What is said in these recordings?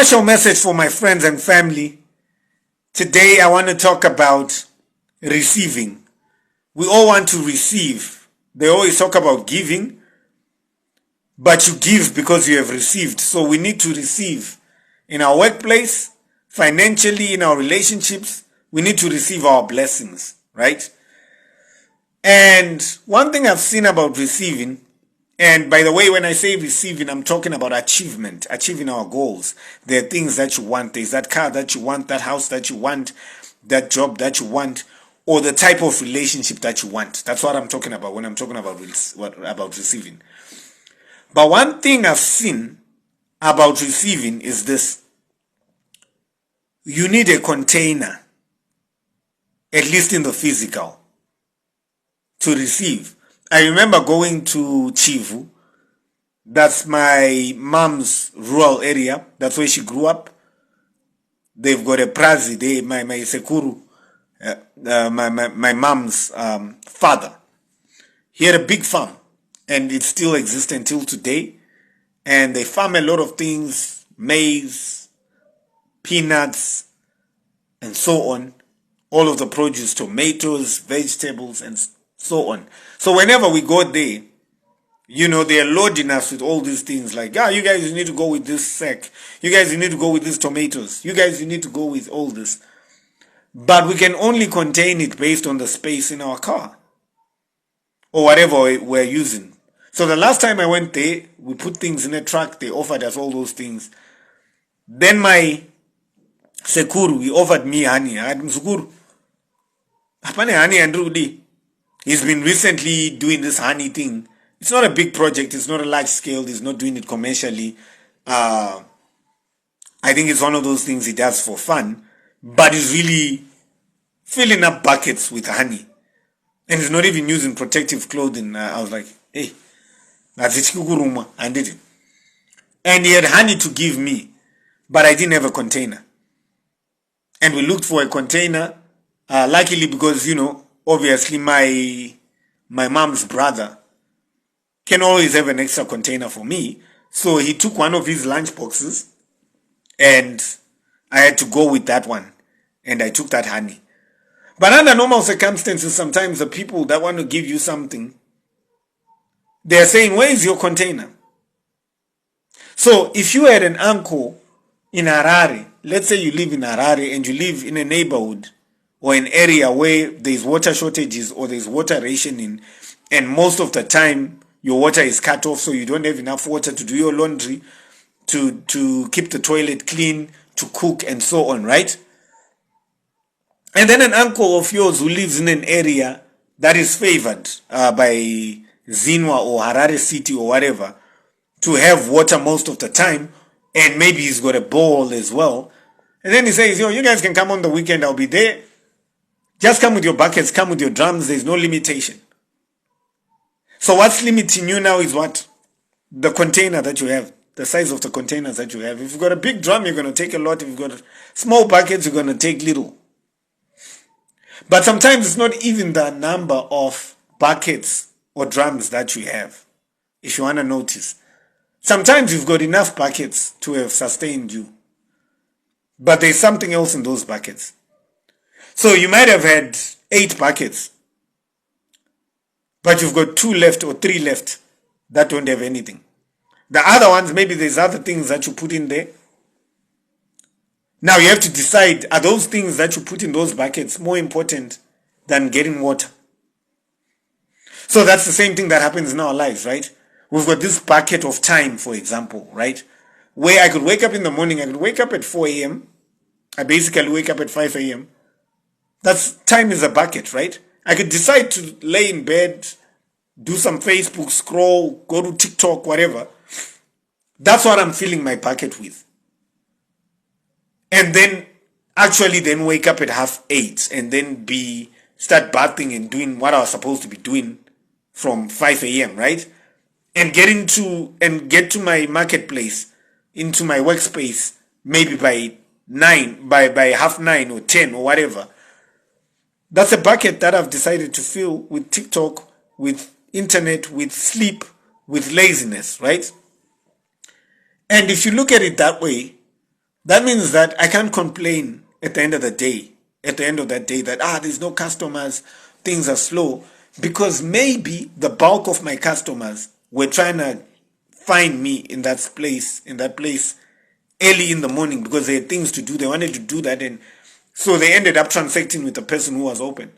Special message for my friends and family. Today I want to talk about receiving. We all want to receive. They always talk about giving, but you give because you have received. So we need to receive in our workplace, financially, in our relationships. We need to receive our blessings, right? And one thing I've seen about receiving, and by the way, when I say receiving, I'm talking about achievement, achieving our goals. There are things that you want. There's that car that you want, that house that you want, that job that you want, or the type of relationship that you want. That's what I'm talking about when I'm talking about receiving. But one thing I've seen about receiving is this. You need a container, at least in the physical, to receive. I remember going to Chivu. That's my mom's rural area. That's where she grew up. They've got a prazi there, my sekuru, my mom's father. He had a big farm, and it still exists until today. And they farm a lot of things, maize, peanuts, and so on. All of the produce, tomatoes, vegetables, and so on. So whenever we go there, they're loading us with all these things like, you guys, you need to go with this sack. You guys, you need to go with these tomatoes. You guys, you need to go with all this. But we can only contain it based on the space in our car or whatever we're using. So the last time I went there, we put things in a truck. They offered us all those things. Then my sekuru, he offered me honey. I had msukuru. Hapane honey and Rudy. He's been recently doing this honey thing. It's not a big project. It's not a large scale. He's not doing it commercially. I think it's one of those things he does for fun. But he's really filling up buckets with honey. And he's not even using protective clothing. I was like, hey, that's it. I did it. And he had honey to give me. But I didn't have a container. And we looked for a container. Luckily because, obviously my mom's brother can always have an extra container for me. So he took one of his lunch boxes and I had to go with that one. And I took that honey. But under normal circumstances, sometimes the people that want to give you something, they're saying, where is your container? So if you had an uncle in Harare, let's say you live in Harare and you live in a neighborhood or an area where there's water shortages or there's water rationing, and most of the time your water is cut off, so you don't have enough water to do your laundry, to keep the toilet clean, to cook, and so on, right? And then an uncle of yours who lives in an area that is favored by Zinwa or Harare City or whatever to have water most of the time, and maybe he's got a bowl as well. And then he says, you guys can come on the weekend, I'll be there. Just come with your buckets, come with your drums. There's no limitation. So what's limiting you now is what? The container that you have. The size of the containers that you have. If you've got a big drum, you're going to take a lot. If you've got small buckets, you're going to take little. But sometimes it's not even the number of buckets or drums that you have. If you want to notice. Sometimes you've got enough buckets to have sustained you. But there's something else in those buckets. So you might have had 8 buckets, but you've got 2 left or 3 left that don't have anything. The other ones, maybe there's other things that you put in there. Now you have to decide, are those things that you put in those buckets more important than getting water? So that's the same thing that happens in our lives, right? We've got this bucket of time, for example, right? Where I could wake up in the morning, I could wake up at 4 a.m. I basically wake up at 5 a.m. That's time is a bucket, right? I could decide to lay in bed, do some Facebook, scroll, go to TikTok, whatever. That's what I'm filling my bucket with. And then then wake up at 7:30 and then start bathing and doing what I was supposed to be doing from 5 a.m., right? And get to my marketplace, into my workspace, maybe by 9:30 or 10 or whatever. That's a bucket that I've decided to fill with TikTok, with internet, with sleep, with laziness, right? And if you look at it that way, That means that I can't complain at the end of the day, at the end of that day, that there's no customers, things are slow, because maybe the bulk of my customers were trying to find me in that place early in the morning because they had things to do. They wanted to do that, and so they ended up transacting with the person who was open.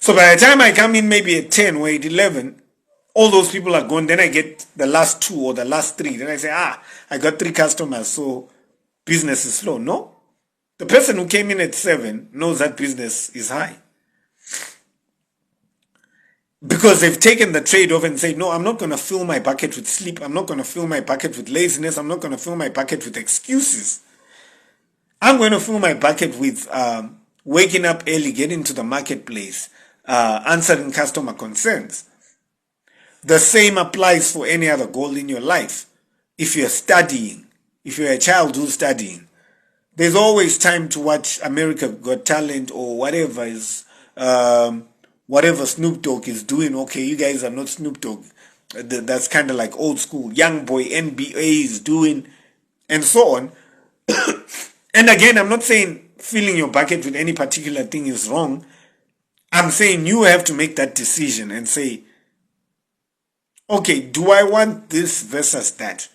So by the time I come in maybe at 10 or at 11, all those people are gone. Then I get the last 2 or the last 3. Then I say, I got 3 customers, so business is slow. No. The person who came in at 7 knows that business is high. Because they've taken the trade-off and said, no, I'm not going to fill my bucket with sleep. I'm not going to fill my bucket with laziness. I'm not going to fill my bucket with excuses. I'm going to fill my bucket with waking up early, getting to the marketplace, answering customer concerns. The same applies for any other goal in your life. If you're studying, if you're a child who's studying, there's always time to watch America Got Talent or whatever is, whatever Snoop Dogg is doing. Okay, you guys are not Snoop Dogg. That's kind of like old school. Young Boy, NBA is doing, and so on. And again, I'm not saying filling your bucket with any particular thing is wrong. I'm saying you have to make that decision and say, okay, do I want this versus that?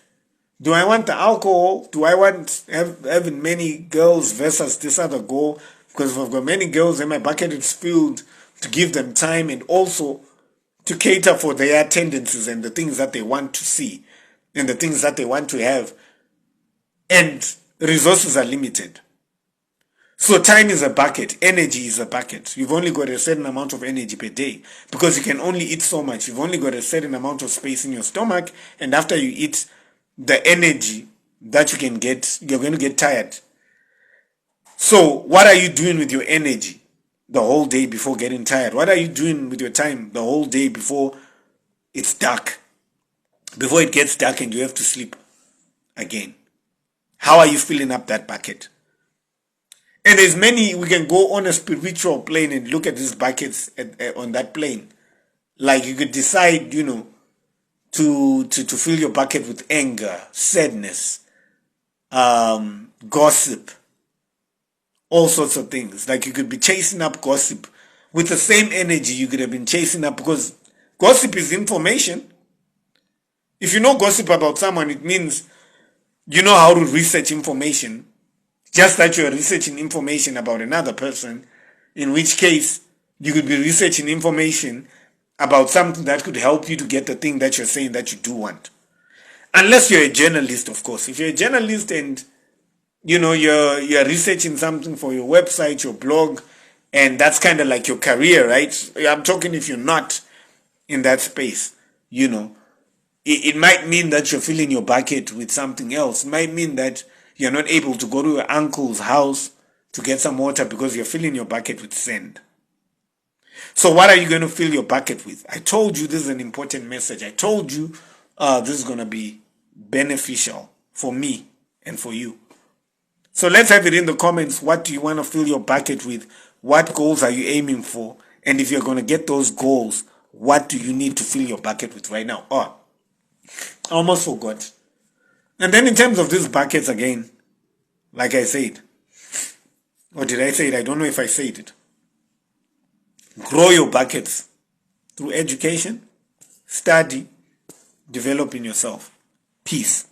Do I want the alcohol? Do I want having many girls versus this other goal? Because if I've got many girls and my bucket is filled, to give them time and also to cater for their tendencies and the things that they want to see and the things that they want to have. And resources are limited. So time is a bucket, energy is a bucket. You've only got a certain amount of energy per day because you can only eat so much. You've only got a certain amount of space in your stomach, and after you eat, the energy that you can get, you're going to get tired. So what are you doing with your energy the whole day before getting tired? What are you doing with your time the whole day before it's dark? Before it gets dark and you have to sleep again? How are you filling up that bucket? And there's many, we can go on a spiritual plane and look at these buckets on that plane. Like you could decide, to fill your bucket with anger, sadness, gossip, all sorts of things. Like you could be chasing up gossip with the same energy you could have been chasing up, because gossip is information. If you know gossip about someone, it means you know how to research information. Just that you are researching information about another person, in which case you could be researching information about something that could help you to get the thing that you're saying that you do want. Unless you're a journalist, of course. If you're a journalist and you're researching something for your website, your blog, and that's kind of like your career, right? I'm talking if you're not in that space, it might mean that you're filling your bucket with something else. It might mean that you're not able to go to your uncle's house to get some water because you're filling your bucket with sand. So what are you going to fill your bucket with? I told you this is an important message. I told you this is going to be beneficial for me and for you. So let's have it in the comments. What do you want to fill your bucket with? What goals are you aiming for? And if you're going to get those goals, what do you need to fill your bucket with right now? I almost forgot. And then in terms of these buckets again, like I said, or did I say it? I don't know if I said it. Grow your buckets through education, study, developing yourself. Peace.